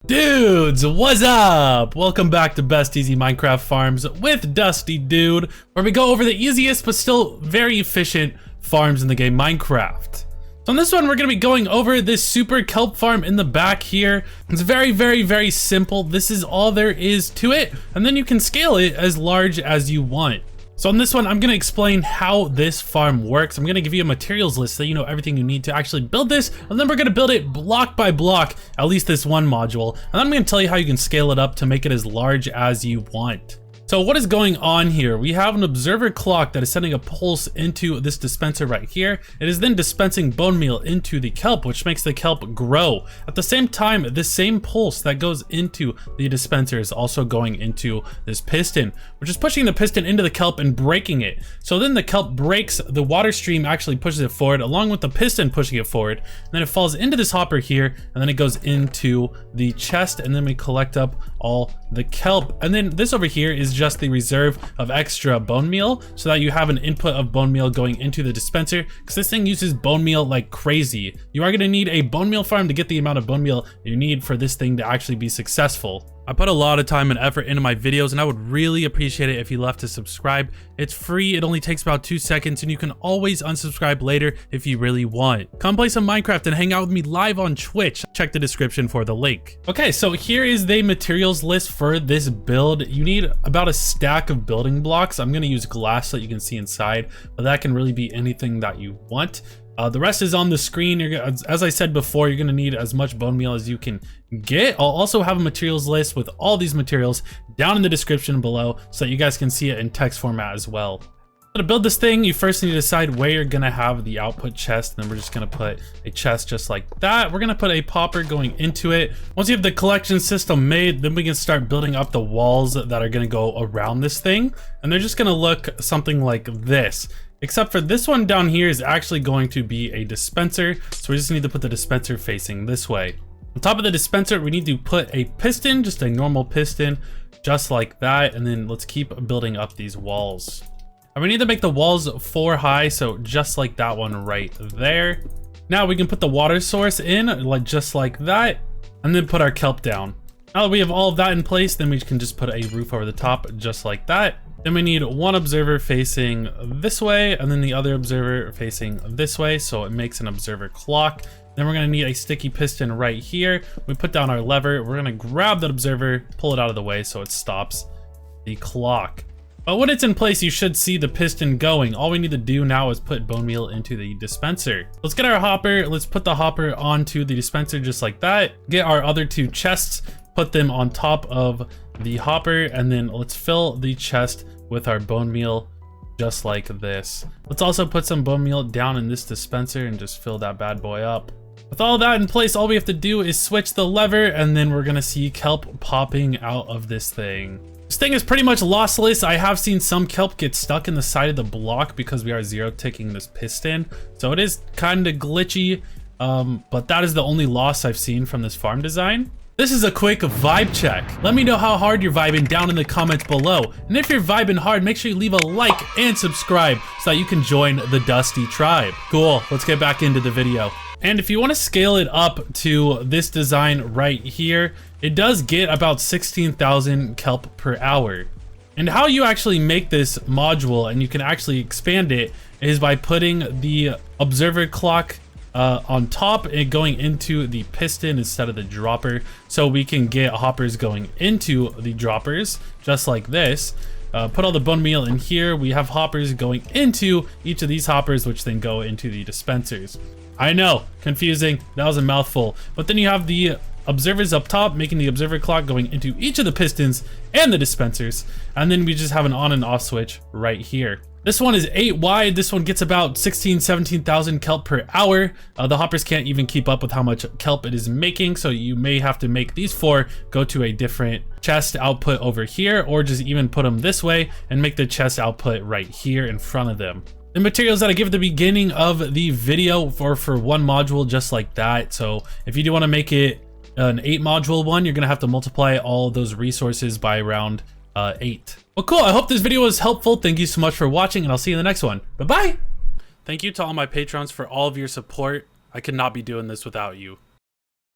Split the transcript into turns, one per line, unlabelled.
Dudes, what's up? Welcome back to Best Easy Minecraft Farms with Dusty Dude, where we go over the easiest but still very efficient farms in the game Minecraft. So in this one, we're gonna be going over this super kelp farm in the back here. It's very simple. This is all there is to it, and then you can scale it as large as you want. So in this one, I'm gonna explain how this farm works. I'm gonna give you a materials list so you know everything you need to actually build this, and then we're gonna build it block by block, at least this one module. And then I'm gonna tell you how you can scale it up to make it as large as you want. So what is going on here? We have an observer clock that is sending a pulse into this dispenser right here. It is then dispensing bone meal into the kelp, which makes the kelp grow. At the same time, the same pulse that goes into the dispenser is also going into this piston, which is pushing the piston into the kelp and breaking it. So then the kelp breaks, the water stream actually pushes it forward along with the piston pushing it forward. And then it falls into this hopper here, and then it goes into the chest, and then we collect up all the kelp. And then this over here is just the reserve of extra bone meal so that you have an input of bone meal going into the dispenser, because this thing uses bone meal like crazy. You are going to need a bone meal farm to get the amount of bone meal you need for this thing to actually be successful. I put a lot of time and effort into my videos, and I would really appreciate it if you left to subscribe. It's free, it only takes about 2 seconds, and you can always unsubscribe later if you really want. Come play some Minecraft and hang out with me live on Twitch. Check the description for the link. Okay, so here is the materials list for this build. You need about a stack of building blocks. I'm gonna use glass so that you can see inside, but that can really be anything that you want. The rest is on the screen. As I said before, you're gonna need as much bone meal as you can get. I'll also have a materials list with all these materials down in the description below so that you guys can see it in text format as well. So to build this thing, you first need to decide where you're gonna have the output chest, and then we're just gonna put a chest just like that. We're gonna put a popper going into it. Once you have the collection system made, then we can start building up the walls that are gonna go around this thing, and they're just gonna look something like this. Except for this one down here is actually going to be a dispenser, so we just need to put the dispenser facing this way. On top of the dispenser, we need to put a piston, just a normal piston, just like that, and then let's keep building up these walls. And we need to make the walls 4 high, so just like that one right there. Now we can put the water source in, like just like that, and then put our kelp down. Now that we have all of that in place, then we can just put a roof over the top, just like that. Then we need one observer facing this way, and then the other observer facing this way, so it makes an observer clock. Then we're gonna need a sticky piston right here. We put down our lever, we're gonna grab that observer, pull it out of the way so it stops the clock. But when it's in place, you should see the piston going. All we need to do now is put bone meal into the dispenser. Let's get our hopper, let's put the hopper onto the dispenser just like that. Get our other 2 chests, put them on top of the hopper, and then let's fill the chest with our bone meal just like this. Let's also put some bone meal down in this dispenser and just fill that bad boy up. With all that in place, all we have to do is switch the lever, and then we're gonna see kelp popping out of this thing. This thing is pretty much lossless. I have seen some kelp get stuck in the side of the block because we are zero ticking this piston, so it is kind of glitchy, but that is the only loss I've seen from this farm design. This is a quick vibe check. Let me know how hard you're vibing down in the comments below. And if you're vibing hard, make sure you leave a like and subscribe so that you can join the Dusty tribe. Cool, let's get back into the video. And if you want to scale it up to this design right here, it does get about 16,000 kelp per hour. And how you actually make this module, and you can actually expand it, is by putting the observer clock on top and going into the piston instead of the dropper, so we can get hoppers going into the droppers just like this. Put all the bone meal in here. We have hoppers going into each of these hoppers, which then go into the dispensers. I know, confusing, that was a mouthful, but then you have the observers up top making the observer clock going into each of the pistons and the dispensers, and then we just have an on and off switch right here. This one is 8 wide. This one gets about 17,000 kelp per hour. The hoppers can't even keep up with how much kelp it is making, so you may have to make these 4 go to a different chest output over here, or just even put them this way and make the chest output right here in front of them. The materials that I give at the beginning of the video for one module just like that. So if you do want to make it an 8 module one, you're gonna have to multiply all of those resources by around 8. Well, cool. I hope this video was helpful. Thank you so much for watching, and I'll see you in the next one. Bye-bye. Thank you to all my patrons for all of your support. I could not be doing this without you.